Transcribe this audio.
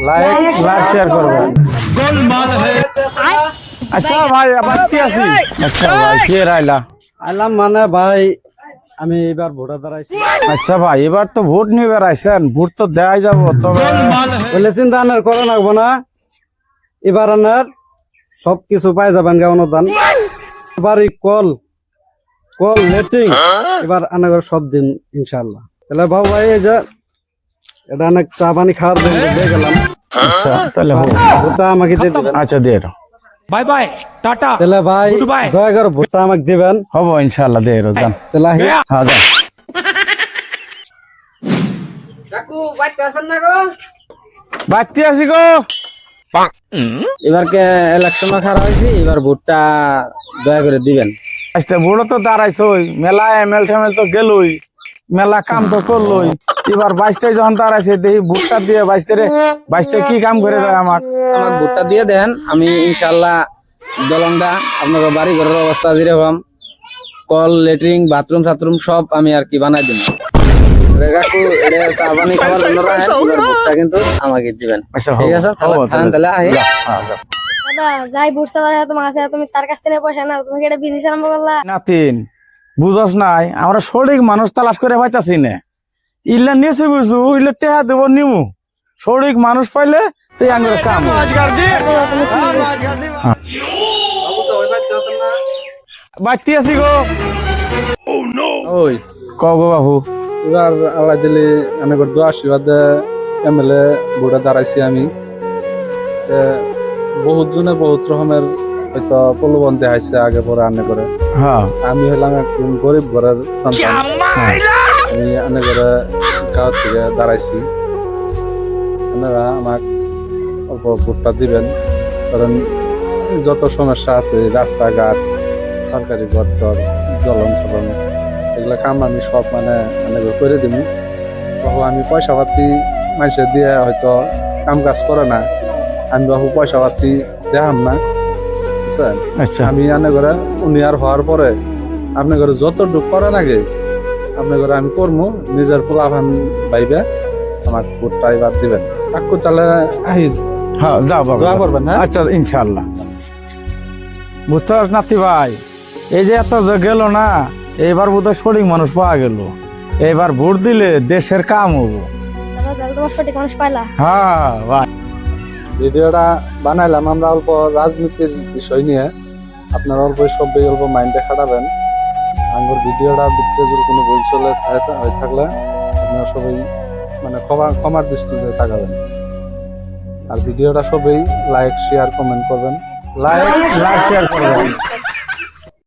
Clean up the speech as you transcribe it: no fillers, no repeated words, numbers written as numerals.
Like share করবেন। আচ্ছা ভাই আবার কি আছি। আচ্ছা ভাই কে রাইলা আইলাম মানে ভাই আমি এবার ভোটার দাঁড়াইছি। আচ্ছা ভাই এবার তো ভোট নিয়ে বেড়াইছেন, ভোট তো দেওয়াই যাবো, তবে বলে চিন্তা আনার করে রাখবো না, এবার আনার সবকিছু পাই যাবেন গা অনুদান। বাড়ি কল কল লেটিং এবার আনার সব দিন ইনশাল্লাহ। তাহলে বাবু ভাই এই যে এটা অনেক চা পানি খাওয়ার জন্য দিয়ে গেলাম। আচ্ছা তাহলে হোক। ভোটটা আমাকে দিয়ে দিবেন। আচ্ছা দিয়ে দাও। Bye bye tata. তাহলে ভাই Goodbye. দয়া করে ভোটটা আমাকে দিবেন। হবো ইনশাল্লাহ দিয়ে দাও, যান। তাহলে আহি। হ্যাঁ যান। কাকু বাইতে আছেন না গো? বাড়তি আছি গো। এবার কে ইলেকশন খারাপ হয়েছে, এবার ভোটটা দয়া করে দিবেন। আচ্ছা ভোট তো দাঁড়াইছই, মেলা এমএল টেমেল তো গেলই, মেলা কাম তো করলই, এবার 22টায় যখন দাঁড়াইছে দেখি ভোটটা দিয়ে 22টায় কি কাম করে দেয় আমার। আমার ভোটটা দিয়ে দেন, আমি ইনশাল্লাহ দলংটা আপনার বাড়ি ঘরের অবস্থা যেরকম কল লেট্রিন বাথরুম সাথরুম সব আমি আর কি বানাই দিব। কাকু এটা চা পানি খাবার জন্য রাখেন, এবার ভোটটা কিন্তু আমাকে দিবেন। আচ্ছা ঠিক আছে তাহলে আহি। দাদা যাই বুঝতে পারে তোমার কাছে, তুমি তার কাছ থেকে পয়সা নাও, তুমি এটা বিজনেস আরম্ভ করলা। নাতিন বুঝস নাই, আমরা সঠিক মানুষ তালাশ করে পাইতাছি না, ইল্লা নিয়েছে বুঝু ইল্লা টেহা দেব নিমু, সঠিক মানুষ পাইলে তুই আঙুরে কাম বাড়তি আছি গো। ওই কও গো বাবু। এবার আল্লাহ দিলে অনেক দোয়া আশীর্বাদ এমএলএ ভোটে দাঁড়াইছি আমি। বহুত জনে বহুত রকমের হয়তো প্রলোভন দেখাইছে আগে পরে আনে করে। হ্যাঁ আমি হলাম একদম গরিব ঘরের সন্তান, আমি আনে করে গাঁও থেকে দাঁড়াইছি। আপনারা আমার অল্প ভোটটা দিবেন, কারণ যত সমস্যা আছে রাস্তাঘাট সরকারি ঘর টর জলন টলন এগুলো কাম আমি সব মানে করে দিব। বাবু আমি পয়সা পাতি মানুষের দিয়ে হয়তো কাম কাজ করে না, আমি বাবু পয়সা পাতি দেখাম না, বুঝছেন? আচ্ছা আমি আনে করে উনি আর হওয়ার পরে আপনার ঘরে যতটুকু করা লাগে আপনার ঘরে আমি করবো, নিজের পোলাভান পাইবে আমার ভোটটা এবার দিবেন। কাকু তাহলে আহি হ্যাঁ যাও বাবু দোয়া করবেন, হ্যাঁ? আচ্ছা ইনশাল্লাহ। বুঝছস নাতি ভাই, এই যে এত যে গেল না, এইবার বোধহয় সঠিক মানুষ পাওয়া গেল, এবার ভোট দিলে দেশের কাম হবো। দাদা তাহলে তোমার সঠিক মানুষ পাইলা। হ্যাঁ ভাই ভিডিওটা বানাইলাম আমরা অল্প রাজনীতির বিষয় নিয়ে, আপনারা অল্প সব অল্প মাইন্ডে খাটাবেন। আমার ভিডিওটা ভিতরে যদি কোনো ভুল চলে থাকলে আপনারা সবাই মানে ক্ষমার দৃষ্টিতে তাকাবেন। আর ভিডিওটা সবাই লাইক শেয়ার কমেন্ট করবেন। লাইক শেয়ার করবেন।